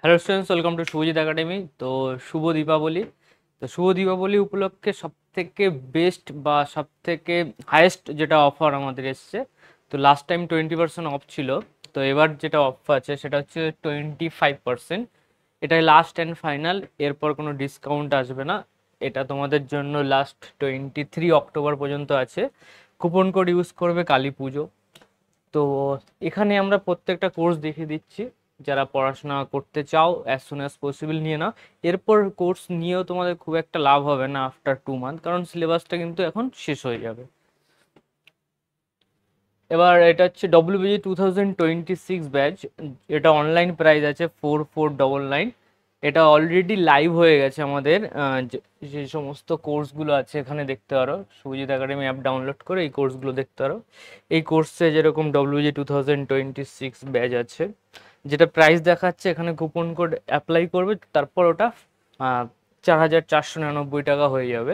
Hello students, welcome to Shubhajit academy. তো শুভ দীপাবলি। তো শুভ দীপাবলি উপলক্ষে সবথেকে বেস্ট বা সবথেকে হায়েস্ট যেটা অফার আমাদের এসছে, তো লাস্ট টাইম 20% অফ ছিল। তো এবার যেটা অফ আছে সেটা হচ্ছে 25%। এটাই লাস্ট অ্যান্ড ফাইনাল, এরপর কোনো ডিসকাউন্ট আসবে না। এটা তোমাদের জন্য লাস্ট 23 অক্টোবর পর্যন্ত আছে। কুপন কোড ইউজ করবে কালী পুজো। তো এখানে আমরা প্রত্যেকটা কোর্স দেখিয়ে দিচ্ছি। যারা পড়াশোনা করতে চাও অ্যাজ সুন অ্যাজ পসিবল নিয়ে নাও। এরপর কোর্স নিয়েও তোমাদের খুব একটা লাভ হবে না আফটার 2 মান্থ, কারণ সিলেবাসটা কিন্তু এখন শেষ হয়ে যাবে। এবার এটা হচ্ছে ডব্লিউবিজি 2026 ব্যাচ। এটা অনলাইন প্রাইস আছে 4499। এটা অলরেডি লাইভ হয়ে গেছে আমাদের। যে সমস্ত কোর্সগুলো আছে এখানে দেখতে পারো, সুজিত একাডেমি অ্যাপ ডাউনলোড করে এই কোর্সগুলো দেখতে পারো। এই কোর্সে যেরকম ডব্লিউবিজি 2026 ব্যাচ আছে, যেটা প্রাইস দেখাচ্ছে এখানে কুপন কোড অ্যাপ্লাই করবে, তারপর ওটা 4499 টাকা হয়ে যাবে।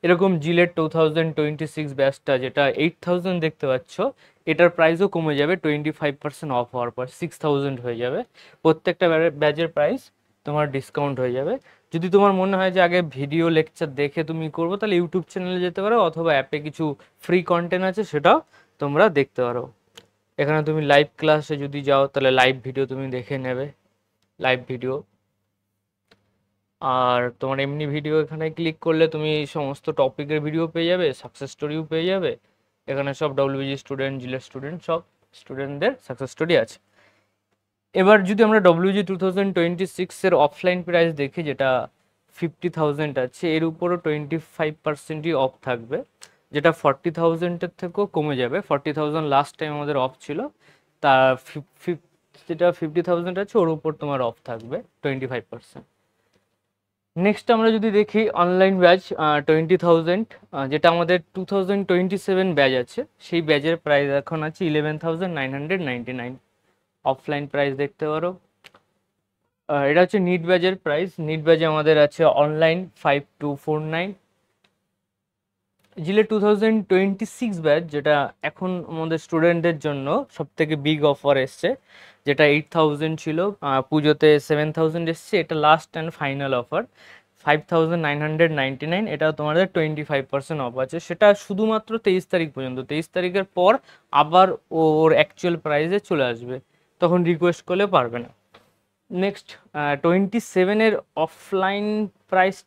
এরকম জিলেট 2026 ব্যাচটা যেটা 8000 দেখতে পাচ্ছ, এটার প্রাইসও কমে যাবে 25% অফ হওয়ার পর 6000 হয়ে যাবে। প্রত্যেকটা ব্যাচের প্রাইস তোমার ডিসকাউন্ট হয়ে যাবে। যদি তোমার মনে হয় যে আগে ভিডিও লেকচার দেখে তুমি করবো, তাহলে ইউটিউব চ্যানেলে যেতে পারো, অথবা অ্যাপে কিছু ফ্রি কন্টেন্ট আছে সেটাও তোমরা দেখতে পারো। এখানে তুমি লাইভ ক্লাসে যদি যাও তাহলে লাইভ ভিডিও তুমি দেখে নেবে, লাইভ ভিডিও। আর তোমার এমনি ভিডিও এখানে ক্লিক করলে তুমি সমস্ত টপিকের ভিডিও পেয়ে যাবে, সাকসেস স্টোরিও পেয়ে যাবে। এখানে সব ডব্লিউবিজি স্টুডেন্ট, জিলেট স্টুডেন্ট, সব স্টুডেন্টদের সাকসেস স্টোরি আছে। এবার যদি আমরা ডব্লিউজি 2026-এর অফলাইন প্রাইস দেখি, যেটা 50,000 আছে, এর উপরও 25%ই অফ থাকবে, যেটা 40,000-এর থেকেও কমে যাবে। 40,000 লাস্ট টাইম আমাদের অফ ছিল, তা যেটা 50,000 আছে ওর উপর তোমার অফ থাকবে 25%। নেক্সট আমরা যদি দেখি অনলাইন ব্যাচ 20,000, যেটা আমাদের 2027 ব্যাচ আছে, সেই ব্যাচের প্রাইস এখন আছে 11,999। অফলাইন প্রাইস দেখতে পারো। এটা হচ্ছে নিট ব্যাচের প্রাইস। নিট ব্যাচে আমাদের আছে অনলাইন 5249। জিলে 2026 ব্যাচ, যেটা এখন আমাদের স্টুডেন্টদের জন্য সব থেকে বিগ অফার এসছে, যেটা 8000 ছিল, পুজোতে 7000 এসছে। এটা লাস্ট অ্যান্ড ফাইনাল অফার 5999। এটাও তোমাদের 25% অফ আছে, সেটা শুধুমাত্র 23 তারিখ পর্যন্ত। 23 তারিখের পর আবার ওর অ্যাকচুয়াল প্রাইসে চলে আসবে, তখন রিকোয়েস্ট করলে পারবে না। নেক্সট 27-এর অফলাইন প্রাইস,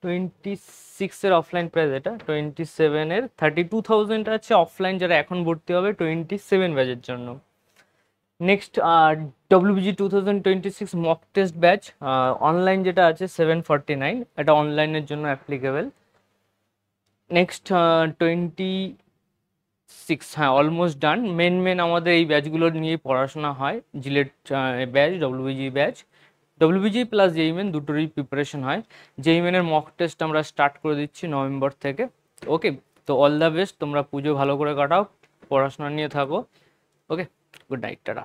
26-এর অফলাইন প্রাইস, এটা 27-এর 32,000 আছে অফলাইন, যারা এখন ভর্তি হবে 27 ব্যাচের জন্য। Next WBG 2026 mock test batch, online যেটা আছে 749, এটা অনলাইনের জন্য অ্যাপ্লিকেবল। নেক্সট 26, হ্যাঁ অলমোস্ট ডান। মেন আমাদের এই ব্যাচগুলো নিয়েই পড়াশোনা হয়। JELET batch, WBJEE batch, WBJEE plus JEE Main দুটোরই প্রিপারেশন হয়। জেই মেনের মক টেস্ট আমরা স্টার্ট করে দিচ্ছি নভেম্বর থেকে। ওকে, তো অল দ্য বেস্ট, তোমরা পুজো ভালো করে কাটাও, পড়াশোনা নিয়ে থাকো। ওকে, গুড নাইট, টাটা।